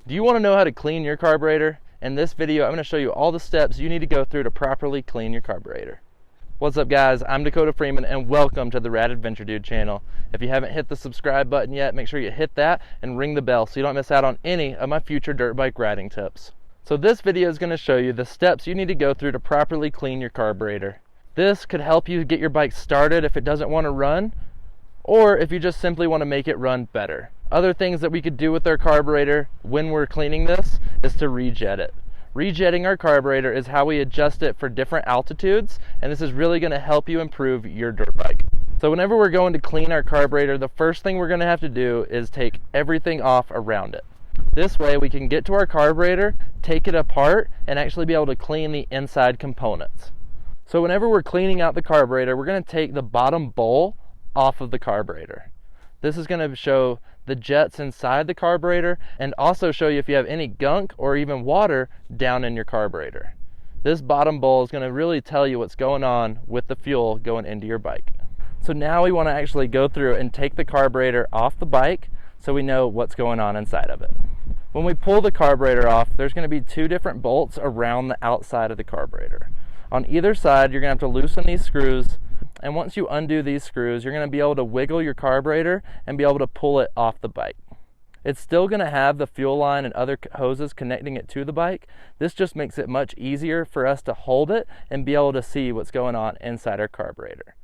Do you want to know how to clean your carburetor? In this video, I'm going to show you all the steps you need to go through to properly clean your carburetor. What's up guys, I'm Dakota Freeman and welcome to the Rad Adventure Dude channel. If you haven't hit the subscribe button yet, make sure you hit that and ring the bell so you don't miss out on any of my future dirt bike riding tips. So this video is going to show you the steps you need to go through to properly clean your carburetor. This could help you get your bike started if it doesn't want to run, or if you just simply want to make it run better. Other things that we could do with our carburetor when we're cleaning this is to rejet it. Rejetting our carburetor is how we adjust it for different altitudes, and this is really going to help you improve your dirt bike. So whenever we're going to clean our carburetor, the first thing we're going to have to do is take everything off around it. This way we can get to our carburetor, take it apart, and actually be able to clean the inside components. So whenever we're cleaning out the carburetor, we're going to take the bottom bowl off of the carburetor. This is going to show the jets inside the carburetor and also show you if you have any gunk or even water down in your carburetor. This bottom bowl is going to really tell you what's going on with the fuel going into your bike. So now we want to actually go through and take the carburetor off the bike so we know what's going on inside of it. When we pull the carburetor off, there's going to be two different bolts around the outside of the carburetor. On either side, you're going to have to loosen these screws, and once you undo these screws, you're going to be able to wiggle your carburetor and be able to pull it off the bike. It's still going to have the fuel line and other hoses connecting it to the bike. This just makes it much easier for us to hold it and be able to see what's going on inside our carburetor.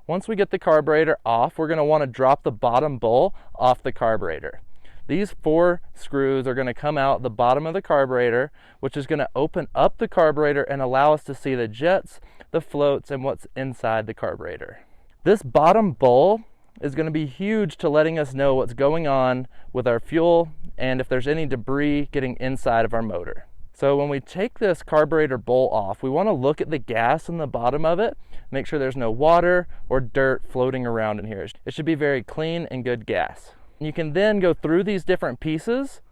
Once we get the carburetor off, we're going to want to drop the bottom bowl off the carburetor. These 4 screws are going to come out the bottom of the carburetor, which is going to open up the carburetor and allow us to see the jets, the floats, and what's inside the carburetor. This bottom bowl is going to be huge to letting us know what's going on with our fuel and if there's any debris getting inside of our motor. So when we take this carburetor bowl off, we want to look at the gas in the bottom of it, make sure there's no water or dirt floating around in here. It should be very clean and good gas. You can then go through these different pieces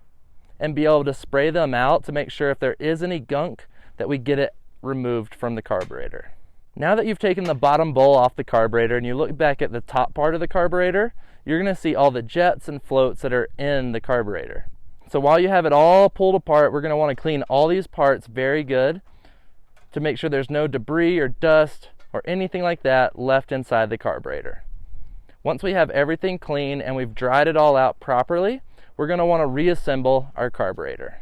and be able to spray them out to make sure if there is any gunk that we get it removed from the carburetor. Now that you've taken the bottom bowl off the carburetor and you look back at the top part of the carburetor, you're going to see all the jets and floats that are in the carburetor. So while you have it all pulled apart, we're going to want to clean all these parts very good to make sure there's no debris or dust or anything like that left inside the carburetor. Once we have everything clean and we've dried it all out properly, we're going to want to reassemble our carburetor.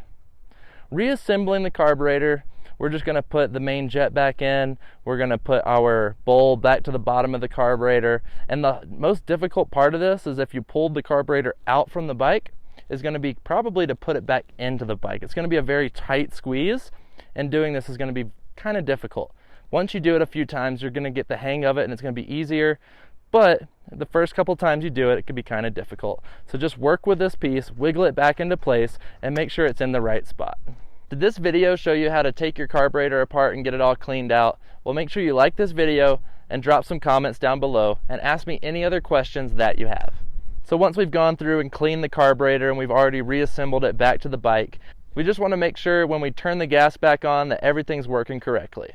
Reassembling the carburetor, we're just going to put the main jet back in, we're going to put our bowl back to the bottom of the carburetor, and the most difficult part of this is if you pulled the carburetor out from the bike, is going to be probably to put it back into the bike. It's going to be a very tight squeeze, and doing this is going to be kind of difficult. Once you do it a few times, you're going to get the hang of it and it's going to be easier. But the first couple times you do it, it can be kind of difficult. So just work with this piece, wiggle it back into place, and make sure it's in the right spot. Did this video show you how to take your carburetor apart and get it all cleaned out? Well, make sure you like this video and drop some comments down below and ask me any other questions that you have. So once we've gone through and cleaned the carburetor and we've already reassembled it back to the bike, we just want to make sure when we turn the gas back on that everything's working correctly.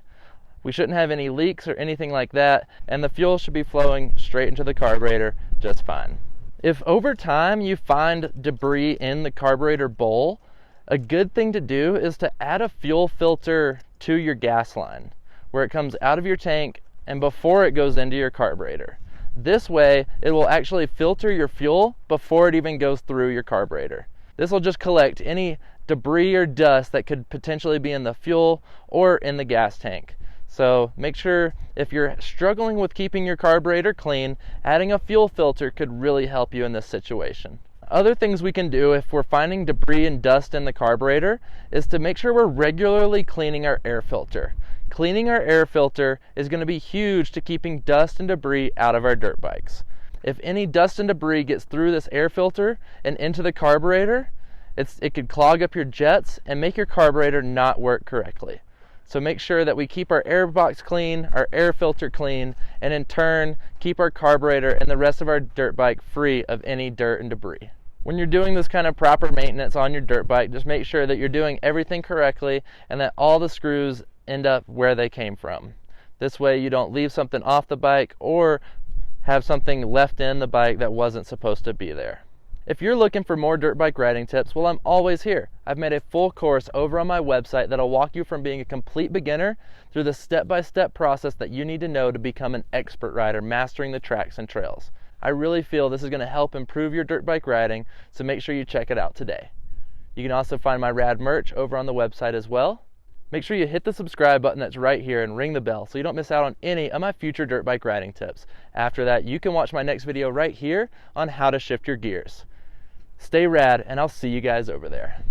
We shouldn't have any leaks or anything like that, and the fuel should be flowing straight into the carburetor just fine. If over time you find debris in the carburetor bowl, a good thing to do is to add a fuel filter to your gas line, where it comes out of your tank and before it goes into your carburetor. This way, it will actually filter your fuel before it even goes through your carburetor. This will just collect any debris or dust that could potentially be in the fuel or in the gas tank. So make sure if you're struggling with keeping your carburetor clean, adding a fuel filter could really help you in this situation. Other things we can do if we're finding debris and dust in the carburetor is to make sure we're regularly cleaning our air filter. Cleaning our air filter is going to be huge to keeping dust and debris out of our dirt bikes. If any dust and debris gets through this air filter and into the carburetor, it could clog up your jets and make your carburetor not work correctly. So make sure that we keep our air box clean, our air filter clean, and in turn, keep our carburetor and the rest of our dirt bike free of any dirt and debris. When you're doing this kind of proper maintenance on your dirt bike, just make sure that you're doing everything correctly and that all the screws end up where they came from. This way you don't leave something off the bike or have something left in the bike that wasn't supposed to be there. If you're looking for more dirt bike riding tips, well, I'm always here. I've made a full course over on my website that'll walk you from being a complete beginner through the step-by-step process that you need to know to become an expert rider, mastering the tracks and trails. I really feel this is going to help improve your dirt bike riding, so make sure you check it out today. You can also find my rad merch over on the website as well. Make sure you hit the subscribe button that's right here and ring the bell so you don't miss out on any of my future dirt bike riding tips. After that, you can watch my next video right here on how to shift your gears. Stay rad, and I'll see you guys over there.